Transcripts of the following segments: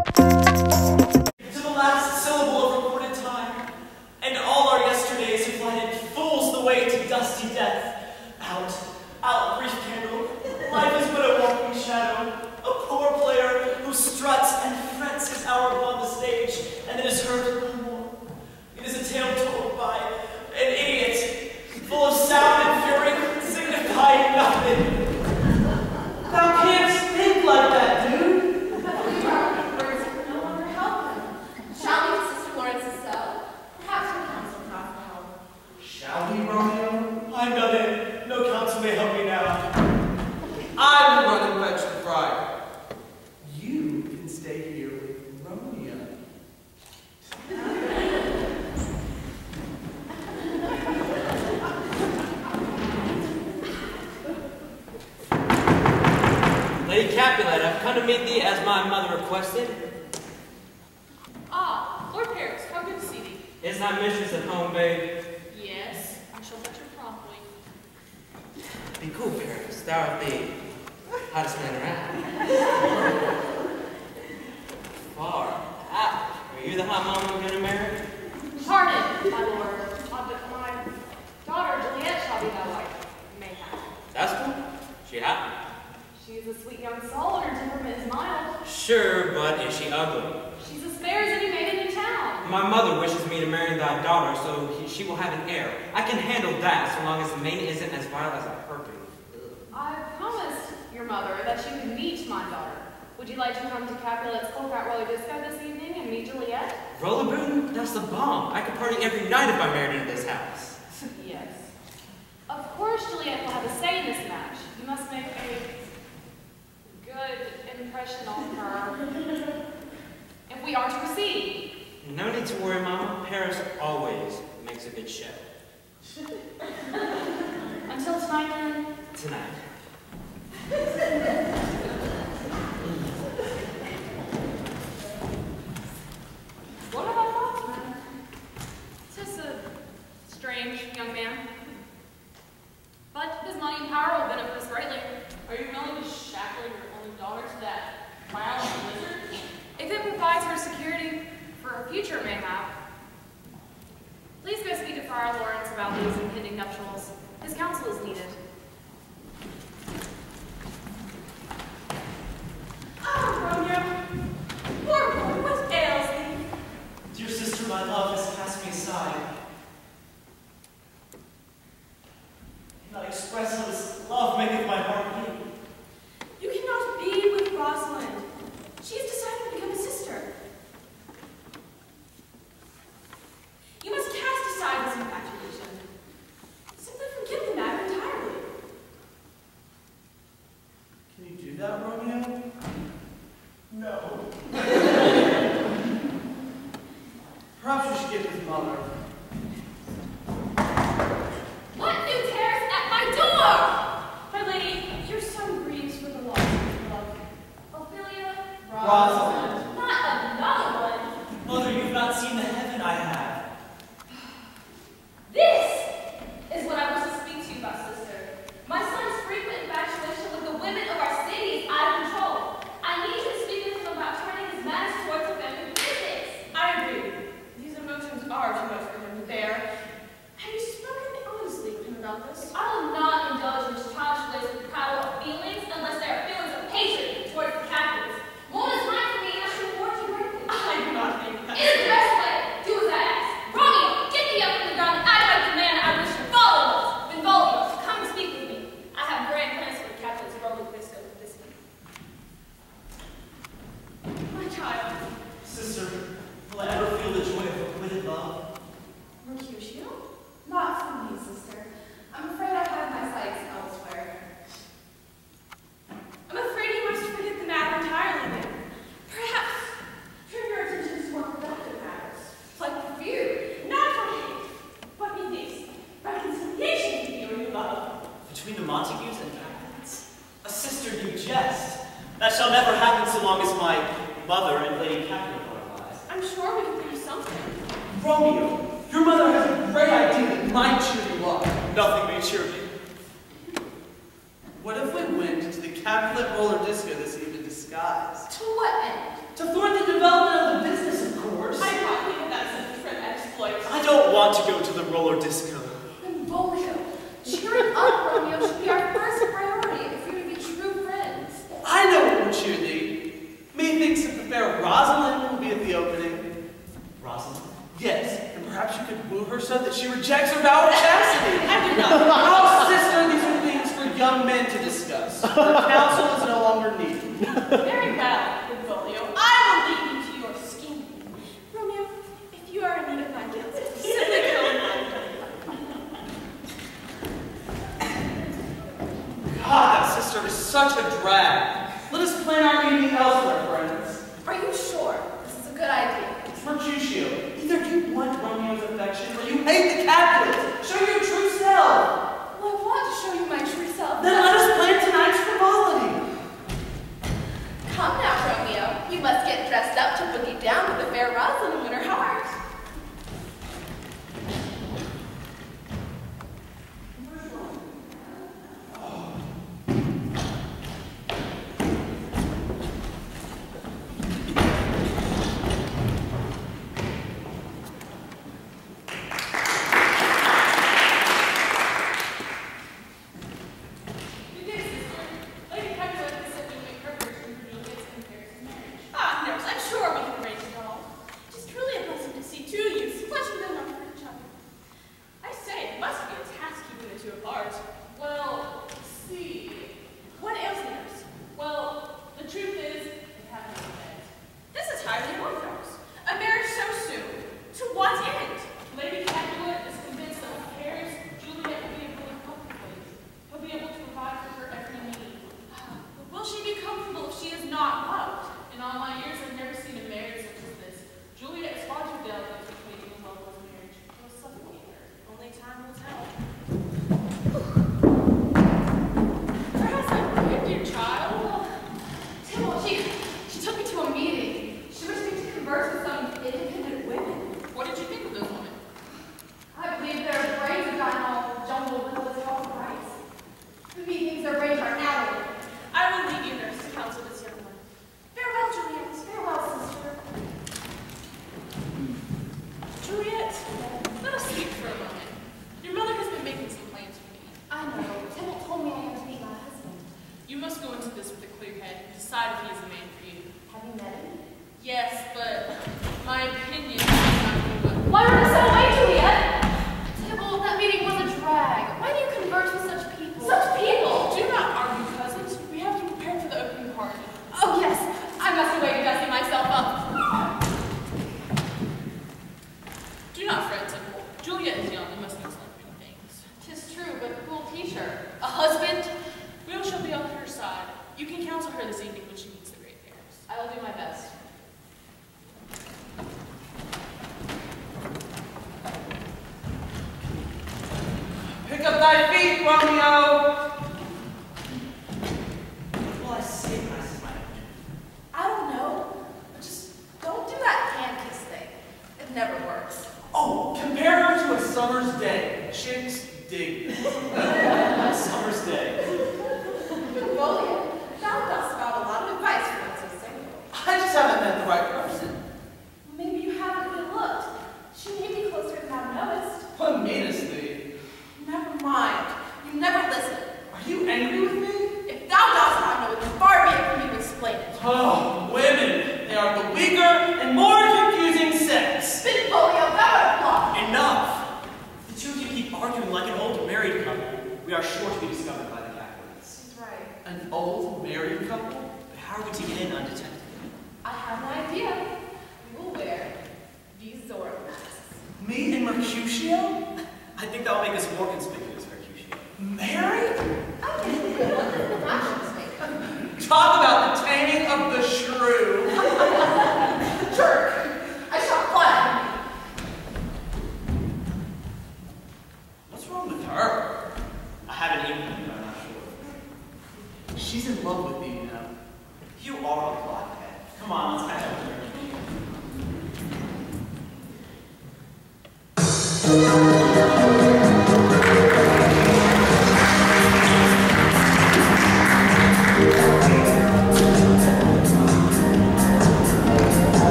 To the last syllable of recorded time, and all our yesterdays have lighted fools the way to dusty death. Out, brief candle, life is but a walking shadow, a poor player who struts and frets his hour upon the stage, and then is heard no more. It is a tale told by an idiot, full of sound and fury, signifying nothing. Thou canst think like that, dude. But we are words can no longer help him. Shall we to Sister Lawrence's cell? Perhaps her counsel can offer help. Shall we, Romeo? I'm done in. No counsel may help me now. I will run and fetch the friar. You can stay here with Romeo. Lady Capulet, I've come to meet thee as my mother requested. Ah, Lord Paris, how good to see thee. Is thy mistress at home, babe? Yes, I shall fetch her promptly. Be cool, Paris. Thou art the hottest man around. Far out. Are you the hot mama we're gonna marry? Pardon, my lord. But my daughter Juliet shall be thy wife. Mayhap. That's cool. She happy. She is a sweet young soul, and her temperament is mild. Sure, but is she ugly? She's as fair as any maiden in town. My mother wishes me to marry thy daughter, so she will have an heir. I can handle that, so long as the maiden isn't as vile as a pervert. I promised your mother that you could meet my daughter. Would you like to come to Capulet's Cold-Cat Roller Disco this evening and meet Juliet? Rollerboon? That's the bomb. I could party every night if I'm married into this house. Yes. Of course Juliet will have a say in this match. You must make a good impression on her if we are to proceed. No need to worry, Mama. Paris always makes a good show. Until tonight, then? Tonight. What have I thought, man? Just a strange young man. But his money and power will benefit us greatly. Are you willing to shackle your only daughter to that vile lizard? If it provides her security for her future, mayhap. Please go speak to Friar Lawrence about these impending nuptials. His counsel is needed. Ah, Romeo. Poor boy, what ails thee? Dear sister, my love has cast me aside. I cannot express how this love maketh my heart beat. You cannot be with Rosalind. She has decided to become a sister. You must cast aside this infatuation. Simply forget the matter entirely. Can you do that, Romeo? No. Perhaps we should get his mother. What new tears at my door? My lady, your son grieves for the loss of his love. Ophelia? Rosalind. Not another one. Mother, you've not seen the heaven I have. This is what I wish to speak to you about, sister. My son's frequent infatuation with the women of our city is out of control. I need you to speak with him about turning his madness towards the family business. I agree. These emotions are too much for him to bear. Have you spoken honestly with him about this? I will not indulge in his childish ways of prattle of feelings unless there are feelings of hatred towards the captains. Mona's mine for me, and I should reward you greatly. I do not think that. It is the best way. Do as I ask. Romeo, get me up from the ground and act like the man I wish to follow us. Benvolio, come and speak with me. I have grand plans for the captain's rolling disco this week. My child. Sister, will I ever feel the joy of acquitted love? Mercutio? Not for me, sister. I'm afraid I have my sights elsewhere. I'm afraid you must forget the matter entirely then. Perhaps turn your attention to more productive matters, like the fear, not for hate, but methinks reconciliation to you or you love. Between the Montagues and Capulets? A sister, you jest. That shall never happen so long as my mother and Lady Capulet are alive. I'm sure we can do something. Romeo, your mother has a great idea that might cheer you up. Nothing may cheer me. What if we went to the Capulet roller disco this evening disguised? To what end? To thwart the roller disco. Benvolio, cheering up Romeo should be our first priority if we're to be true friends. I know what will cheer thee. Methinks that the fair Rosalind will be at the opening. Rosalind? Yes, and perhaps you could woo her so that she rejects her vow of chastity. Oh, sister, these are things for young men to discuss. Her counsel is no longer needed. Very well, Benvolio. I will lead you to your scheme. Romeo, if you are in need of my guilt, simply go and find me. God, that sister is such a drag. Let us plan our meeting elsewhere, friends. Are you sure this is a good idea? Mercutio, either you want Romeo's affection or you hate the Capulets. Show your true self. Well, I want to show you my true self. Then let us plan tonight's frivolity. Come now, Romeo. You must get dressed up to boogie down with the fair Rosalind and win her heart. Pick up thy feet, Romeo! Well, I say nice, my I don't know. Just don't do that hand kiss thing. It never works. Oh, compare her to a summer's day. Chicks dig. summer's day. Benvolio, thou dost got a lot of advice for one so single. I just haven't met the right person. Maybe you haven't been looked. She may be closer than I've noticed. What meanest thee? Never mind. You never listen. Are you angry with me? If thou dost not know it, then far be it from me to explain it. Oh, women. They are the weaker and more confusing sex. Benvolio, thou art blocked. Enough! If the two of you keep arguing like an old married couple, we are sure to be discovered by the Capulets. She's right. An old married couple? But how are we to get in undetected? I have an idea. We will wear these Zorro masks. Me and Mercutio? I think that will make us more conspicuous, Mercutio. Married? I think we could look at the fashions make. Talk about the taming of the shrew. Jerk! I shall fly. What's wrong with her? I have an inkling, but I'm not sure. She's in love with me now. You are a blockhead. Come on, let's catch up with her.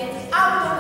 Juliet, out of